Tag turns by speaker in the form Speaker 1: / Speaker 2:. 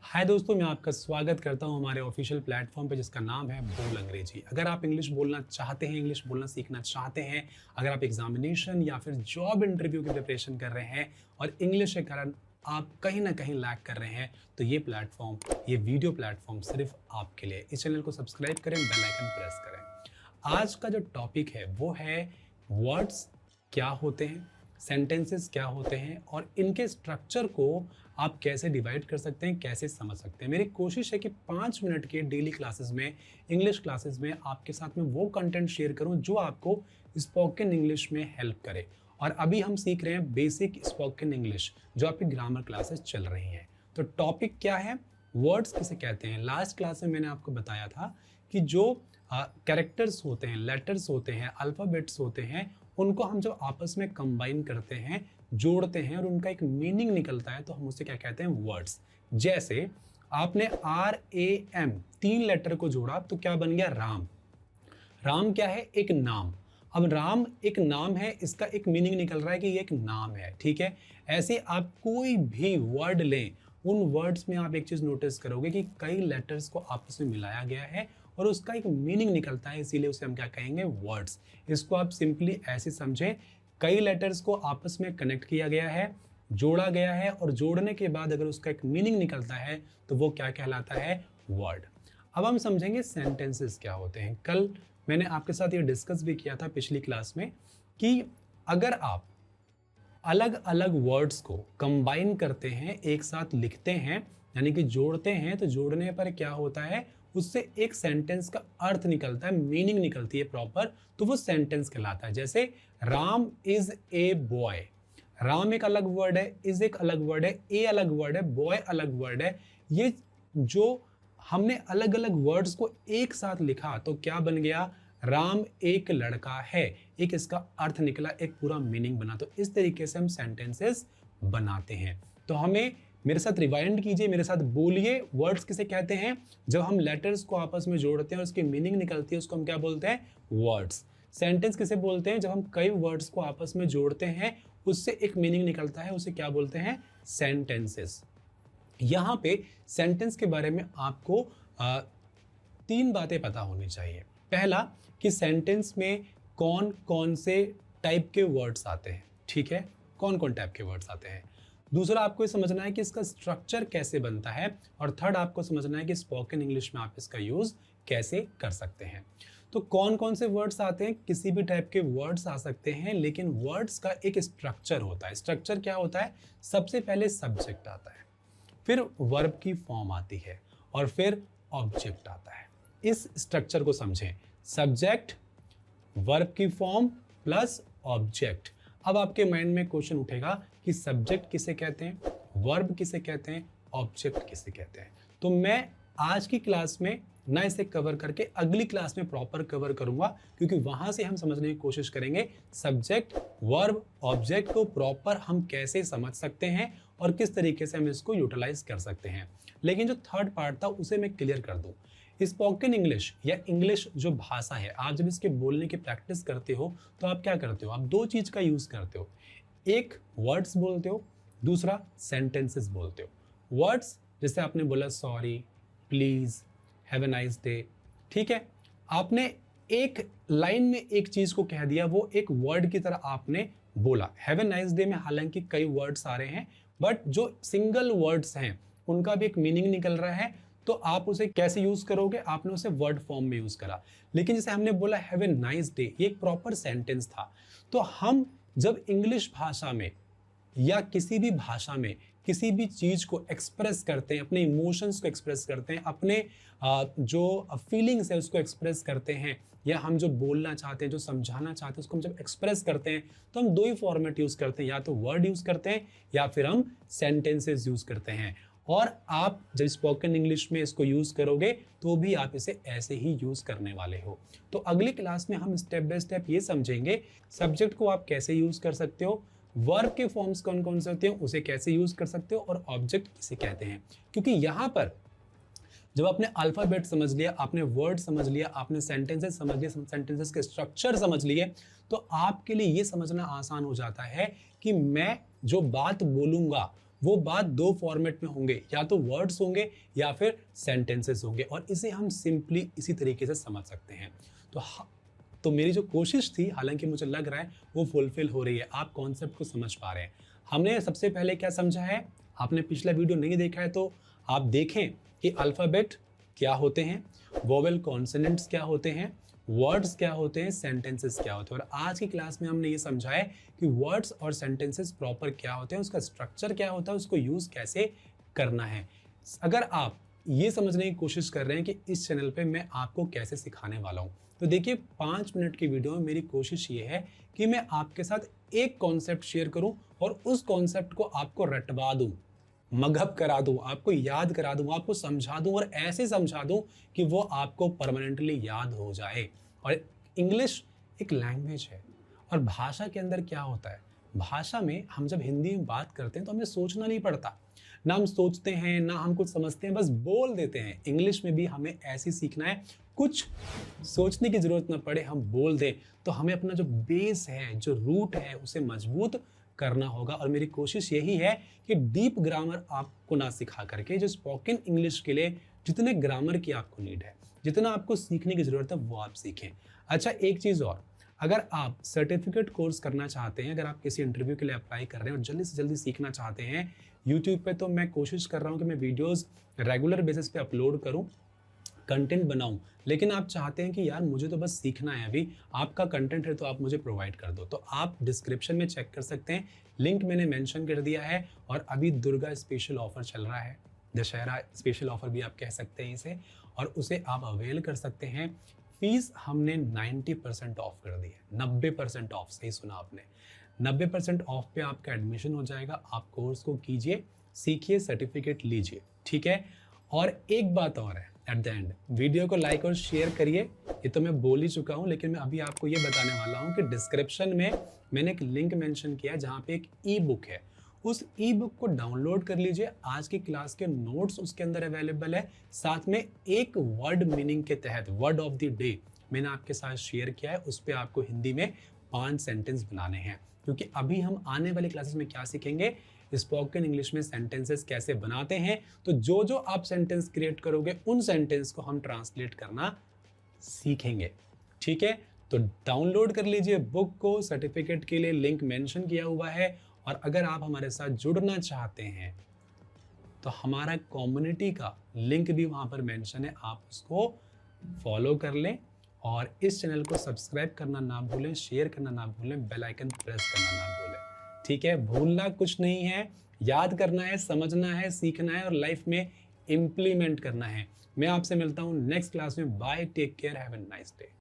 Speaker 1: हाय दोस्तों, मैं आपका स्वागत करता हूं हमारे ऑफिशियल प्लेटफॉर्म पे जिसका नाम है बोल अंग्रेजी। अगर आप इंग्लिश बोलना चाहते हैं, इंग्लिश बोलना सीखना चाहते हैं, अगर आप एग्जामिनेशन या फिर जॉब इंटरव्यू की प्रिपरेशन कर रहे हैं और इंग्लिश के कारण आप कहीं ना कहीं लैक कर रहे हैं, तो ये प्लेटफॉर्म, ये वीडियो प्लेटफॉर्म सिर्फ आपके लिए। इस चैनल को सब्सक्राइब करें, बेल आइकन प्रेस करें। आज का जो टॉपिक है वो है वर्ड्स क्या होते हैं, सेंटेंसेस क्या होते हैं और इनके स्ट्रक्चर को आप कैसे डिवाइड कर सकते हैं, कैसे समझ सकते हैं। मेरी कोशिश है कि 5 मिनट के डेली क्लासेस में, इंग्लिश क्लासेस में आपके साथ में वो कंटेंट शेयर करूं जो आपको स्पोकन इंग्लिश में हेल्प करे। और अभी हम सीख रहे हैं बेसिक स्पोकन इंग्लिश, जो आपकी ग्रामर क्लासेस चल रही हैं। तो टॉपिक क्या है, वर्ड्स किसे कहते हैं। लास्ट क्लास में मैंने आपको बताया था कि जो कैरेक्टर्स होते हैं, लेटर्स होते हैं, अल्फ़ाबेट्स होते हैं, उनको हम जब आपस में कंबाइन करते हैं, जोड़ते हैं और उनका एक मीनिंग निकलता है, तो हम उसे क्या कहते हैं, वर्ड्स। जैसे आपने RAM 3 लेटर को जोड़ा तो क्या बन गया, राम। राम क्या है, एक नाम। अब राम एक नाम है, इसका एक मीनिंग निकल रहा है कि ये एक नाम है, ठीक है। ऐसे आप कोई भी वर्ड लें, उन वर्ड्स में आप एक चीज नोटिस करोगे कि कई लेटर्स को आपस में मिलाया गया है और उसका एक मीनिंग निकलता है, इसीलिए उसे हम क्या कहेंगे, वर्ड्स। इसको आप सिंपली ऐसे समझें, कई लेटर्स को आपस में कनेक्ट किया गया है, जोड़ा गया है और जोड़ने के बाद अगर उसका एक मीनिंग निकलता है तो वो क्या कहलाता है, वर्ड। अब हम समझेंगे सेंटेंसेस क्या होते हैं। कल मैंने आपके साथ ये डिस्कस भी किया था पिछली क्लास में कि अगर आप अलग अलग वर्ड्स को कंबाइन करते हैं, एक साथ लिखते हैं, यानी कि जोड़ते हैं, तो जोड़ने पर क्या होता है, उससे एक सेंटेंस का अर्थ निकलता है, मीनिंग निकलती है प्रॉपर, तो वो सेंटेंस कहलाता है। जैसे Ram is a boy, Ram एक अलग वर्ड है, इज एक अलग वर्ड है, ए अलग वर्ड है, बॉय अलग वर्ड है। ये जो हमने अलग अलग वर्ड्स को एक साथ लिखा तो क्या बन गया, राम एक लड़का है, एक इसका अर्थ निकला, एक पूरा मीनिंग बना। तो इस तरीके से हम सेंटेंसेस बनाते हैं। तो हमें, मेरे साथ रिवाइंड कीजिए, मेरे साथ बोलिए, वर्ड्स किसे कहते हैं, जब हम लेटर्स को आपस में जोड़ते हैं और उसकी मीनिंग निकलती है, उसको हम क्या बोलते हैं, वर्ड्स। सेंटेंस किसे बोलते हैं, जब हम कई वर्ड्स को आपस में जोड़ते हैं, उससे एक मीनिंग निकलता है, उसे क्या बोलते हैं, सेंटेंसेस। यहां पे सेंटेंस के बारे में आपको 3 बातें पता होनी चाहिए। पहला, कि सेंटेंस में कौन कौन से टाइप के वर्ड्स आते हैं, ठीक है, कौन कौन टाइप के वर्ड्स आते हैं। दूसरा, आपको ये समझना है कि इसका स्ट्रक्चर कैसे बनता है। और थर्ड, आपको समझना है कि स्पोकन इंग्लिश में आप इसका यूज कैसे कर सकते हैं। तो कौन कौन से वर्ड्स आते हैं, किसी भी टाइप के वर्ड्स आ सकते हैं, लेकिन वर्ड्स का एक स्ट्रक्चर होता है। स्ट्रक्चर क्या होता है, सबसे पहले सब्जेक्ट आता है, फिर वर्ब की फॉर्म आती है और फिर ऑब्जेक्ट आता है। इस स्ट्रक्चर को समझें, सब्जेक्ट, वर्ब की फॉर्म प्लस ऑब्जेक्ट। अब आपके माइंड में क्वेश्चन उठेगा कि सब्जेक्ट किसे कहते हैं, वर्ब किसे कहते हैं, ऑब्जेक्ट किसे कहते हैं। तो मैं आज की क्लास में ना इसे कवर करके अगली क्लास में प्रॉपर कवर करूंगा, क्योंकि वहां से हम समझने की कोशिश करेंगे सब्जेक्ट, वर्ब, ऑब्जेक्ट को प्रॉपर हम कैसे समझ सकते हैं और किस तरीके से हम इसको यूटिलाइज कर सकते हैं। लेकिन जो थर्ड पार्ट था उसे मैं क्लियर कर दूं। स्पोकन इंग्लिश या इंग्लिश जो भाषा है, आप जब इसके बोलने की प्रैक्टिस करते हो तो आप क्या करते हो, आप 2 चीज का यूज करते हो। एक, वर्ड्स बोलते हो, दूसरा सेंटेंसेस बोलते हो। वर्ड्स, जैसे आपने बोला sorry, please, have a nice day, ठीक है, आपने एक लाइन में एक चीज को कह दिया, वो एक वर्ड की तरह आपने बोला। हैव अ नाइस डे में हालांकि कई वर्ड्स आ रहे हैं, बट जो सिंगल वर्ड्स हैं उनका भी एक मीनिंग निकल रहा है, तो आप उसे कैसे यूज करोगे, आपने उसे वर्ड फॉर्म में यूज करा। लेकिन जैसे हमने बोला हैव ए नाइस डे, ये एक प्रॉपर सेंटेंस था। तो हम जब इंग्लिश भाषा में या किसी भी भाषा में किसी भी चीज को एक्सप्रेस करते हैं, अपने इमोशंस को एक्सप्रेस करते हैं, अपने जो फीलिंग्स है उसको एक्सप्रेस करते हैं, या हम जो बोलना चाहते हैं, जो समझाना चाहते हैं, उसको हम जब एक्सप्रेस करते हैं, तो हम 2 ही फॉर्मेट यूज करते हैं, या तो वर्ड यूज करते हैं या फिर हम सेंटेंसेस यूज करते हैं। और आप जब स्पोकन इंग्लिश में इसको यूज करोगे तो भी आप इसे ऐसे ही यूज करने वाले हो। तो अगली क्लास में हम स्टेप बाय स्टेप ये समझेंगे, सब्जेक्ट को आप कैसे यूज कर सकते हो, वर्ब के फॉर्म्स कौन कौन से होते हैं उसे कैसे यूज कर सकते हो, और ऑब्जेक्ट किसे कहते हैं। क्योंकि यहां पर जब आपने अल्फाबेट समझ लिया, आपने वर्ड समझ लिया, आपने सेंटेंसेस समझ लिए, सेंटेंसेस के स्ट्रक्चर समझ लिए, तो आपके लिए ये समझना आसान हो जाता है कि मैं जो बात बोलूंगा वो बात दो फॉर्मेट में होंगे, या तो वर्ड्स होंगे या फिर सेंटेंसेस होंगे, और इसे हम सिंपली इसी तरीके से समझ सकते हैं। तो मेरी जो कोशिश थी, हालांकि मुझे लग रहा है वो फुलफिल हो रही है, आप कॉन्सेप्ट को समझ पा रहे हैं। हमने सबसे पहले क्या समझा है, आपने पिछला वीडियो नहीं देखा है तो आप देखें कि अल्फ़ाबेट क्या होते हैं, वोवेल कॉन्सोनेंट्स क्या होते हैं, वर्ड्स क्या होते हैं, सेंटेंसेस क्या होते हैं। और आज की क्लास में हमने ये समझा है कि वर्ड्स और सेंटेंसेस प्रॉपर क्या होते हैं, उसका स्ट्रक्चर क्या होता है, उसको यूज़ कैसे करना है। अगर आप ये समझने की कोशिश कर रहे हैं कि इस चैनल पे मैं आपको कैसे सिखाने वाला हूँ, तो देखिए 5 मिनट की वीडियो में मेरी कोशिश ये है कि मैं आपके साथ एक कॉन्सेप्ट शेयर करूं और उस कॉन्सेप्ट को आपको रटवा दूं, मगहब करा दूं, आपको याद करा दूं, आपको समझा दूं, और ऐसे समझा दूं कि वो आपको परमानेंटली याद हो जाए। और इंग्लिश एक लैंग्वेज है, और भाषा के अंदर क्या होता है, भाषा में हम जब हिंदी में बात करते हैं तो हमें सोचना नहीं पड़ता, ना हम सोचते हैं ना हम कुछ समझते हैं, बस बोल देते हैं। इंग्लिश में भी हमें ऐसे सीखना है, कुछ सोचने की जरूरत ना पड़े, हम बोल दें। तो हमें अपना जो बेस है, जो रूट है, उसे मजबूत करना होगा। और मेरी कोशिश यही है कि डीप ग्रामर आपको ना सिखा करके, जो स्पोकन इंग्लिश के लिए जितने ग्रामर की आपको नीड है, जितना आपको सीखने की ज़रूरत है, वो आप सीखें। अच्छा, एक चीज़ और, अगर आप सर्टिफिकेट कोर्स करना चाहते हैं, अगर आप किसी इंटरव्यू के लिए अप्लाई कर रहे हैं और जल्दी से जल्दी सीखना चाहते हैं यूट्यूब पे, तो मैं कोशिश कर रहा हूँ कि मैं वीडियोस रेगुलर बेसिस पे अपलोड करूँ, कंटेंट बनाऊं। लेकिन आप चाहते हैं कि यार मुझे तो बस सीखना है, अभी आपका कंटेंट है तो आप मुझे प्रोवाइड कर दो, तो आप डिस्क्रिप्शन में चेक कर सकते हैं, लिंक मैंने मेंशन कर दिया है। और अभी दुर्गा स्पेशल ऑफर चल रहा है, दशहरा स्पेशल ऑफर भी आप कह सकते हैं इसे, और उसे आप अवेल कर सकते हैं। फीस हमने 90% ऑफ कर दी है, 90% ऑफ, सही सुना आपने, 90% ऑफ पे आपका एडमिशन हो जाएगा। आप कोर्स को कीजिए, सीखिए, सर्टिफिकेट लीजिए, ठीक है। और एक बात और है, एट द एंड वीडियो को लाइक और शेयर करिए। ये तो मैं बोल ही चुका हूँ, लेकिन मैं अभी आपको ये बताने वाला हूँ कि डिस्क्रिप्शन में मैंने एक लिंक मेंशन किया है जहाँ पे एक ई बुक है, उस ई बुक को डाउनलोड कर लीजिए। आज की क्लास के नोट्स उसके अंदर अवेलेबल है, साथ में एक वर्ड मीनिंग के तहत वर्ड ऑफ द डे मैंने आपके साथ शेयर किया है, उस पर आपको हिंदी में 5 सेंटेंस बनाने हैं। क्योंकि अभी हम आने वाली क्लासेस में क्या सीखेंगे, स्पोकन इंग्लिश में सेंटेंसेस कैसे बनाते हैं। तो जो जो आप सेंटेंस क्रिएट करोगे, उन सेंटेंस को हम ट्रांसलेट करना सीखेंगे, ठीक है। तो डाउनलोड कर लीजिए बुक को, सर्टिफिकेट के लिए लिंक मेंशन किया हुआ है। और अगर आप हमारे साथ जुड़ना चाहते हैं तो हमारा कम्युनिटी का लिंक भी वहां पर मेंशन है, आप उसको फॉलो कर लें। और इस चैनल को सब्सक्राइब करना ना भूलें, शेयर करना ना भूलें, बेल आइकन प्रेस करना ना भूलें, ठीक है। भूलना कुछ नहीं है, याद करना है, समझना है, सीखना है और लाइफ में इम्प्लीमेंट करना है। मैं आपसे मिलता हूँ नेक्स्ट क्लास में। Bye, take care, have a nice day.